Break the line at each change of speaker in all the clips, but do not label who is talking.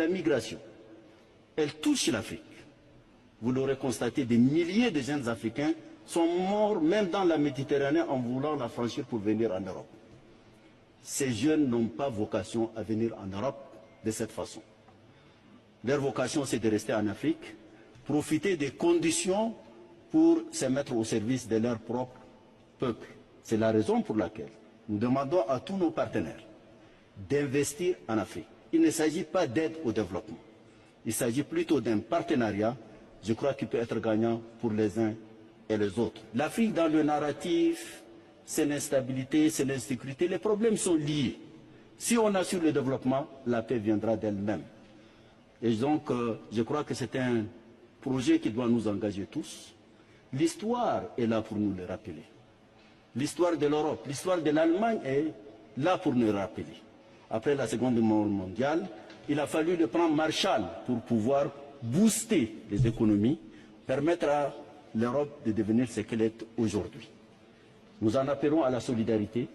la migration. Elle touche l'Afrique. Vous l'aurez constaté, des milliers de jeunes Africains sont morts même dans la Méditerranée en voulant la franchir pour venir en Europe. Ces jeunes n'ont pas vocation à venir en Europe de cette façon. Leur vocation, c'est de rester en Afrique, profiter des conditions pour se mettre au service de leur propre peuple. C'est la raison pour laquelle nous demandons à tous nos partenaires d'investir en Afrique. Il ne s'agit pas d'aide au développement. Il s'agit plutôt d'un partenariat, je crois, qui peut être gagnant pour les uns et les autres. L'Afrique, dans le narratif, c'est l'instabilité, c'est l'insécurité. Les problèmes sont liés. Si on assure le développement, la paix viendra d'elle-même. Et donc, je crois que c'est un projet qui doit nous engager tous. L'histoire est là pour nous le rappeler. L'histoire de l'Europe, l'histoire de l'Allemagne est là pour nous le rappeler. Après la Seconde Guerre mondiale, il a fallu le plan Marshall pour pouvoir booster les économies, permettre à l'Europe de devenir ce qu'elle est aujourd'hui. Nous en appelons à la solidarité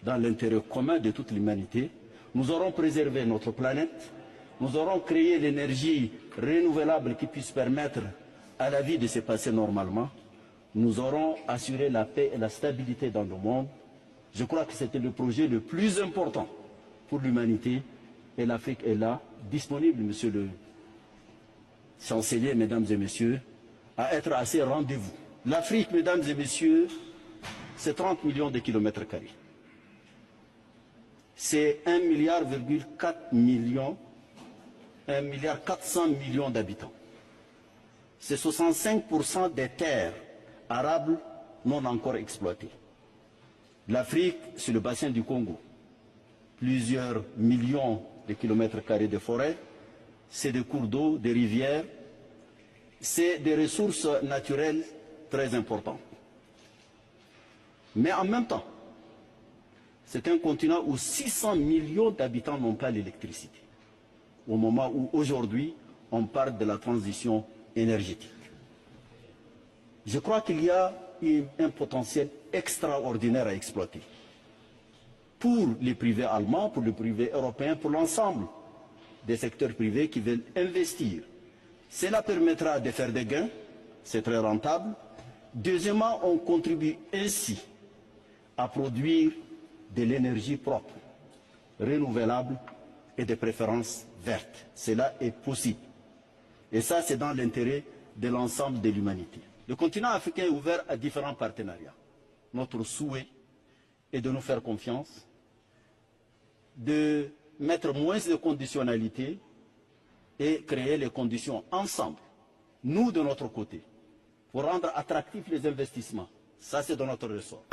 dans l'intérêt commun de toute l'humanité. Nous aurons préservé notre planète, nous aurons créé l'énergie renouvelable qui puisse permettre à la vie de se passer normalement. Nous aurons assuré la paix et la stabilité dans le monde. Je crois que c'était le projet le plus important pour l'humanité. Et l'Afrique est là, disponible, monsieur le chancelier, mesdames et messieurs, à être à ces rendez-vous. L'Afrique, mesdames et messieurs, c'est 30 millions de kilomètres carrés. C'est 1,4 milliard, 1,4 milliard d'habitants. C'est 65% des terres arables non encore exploitées. L'Afrique, c'est le bassin du Congo. Plusieurs millions de kilomètres carrés de forêts, c'est des cours d'eau, des rivières, c'est des ressources naturelles très importantes. Mais en même temps, c'est un continent où 600 millions d'habitants n'ont pas l'électricité, au moment où aujourd'hui on parle de la transition énergétique. Je crois qu'il y a un potentiel extraordinaire à exploiter pour les privés allemands, pour les privés européens, pour l'ensemble des secteurs privés qui veulent investir. Cela permettra de faire des gains, c'est très rentable. Deuxièmement, on contribue ainsi à produire de l'énergie propre, renouvelable et de préférence verte. Cela est possible. Et ça, c'est dans l'intérêt de l'ensemble de l'humanité. Le continent africain est ouvert à différents partenariats. Notre souhait est de nous faire confiance, de mettre moins de conditionnalités et créer les conditions ensemble, nous de notre côté, pour rendre attractifs les investissements. Ça, c'est dans notre ressort.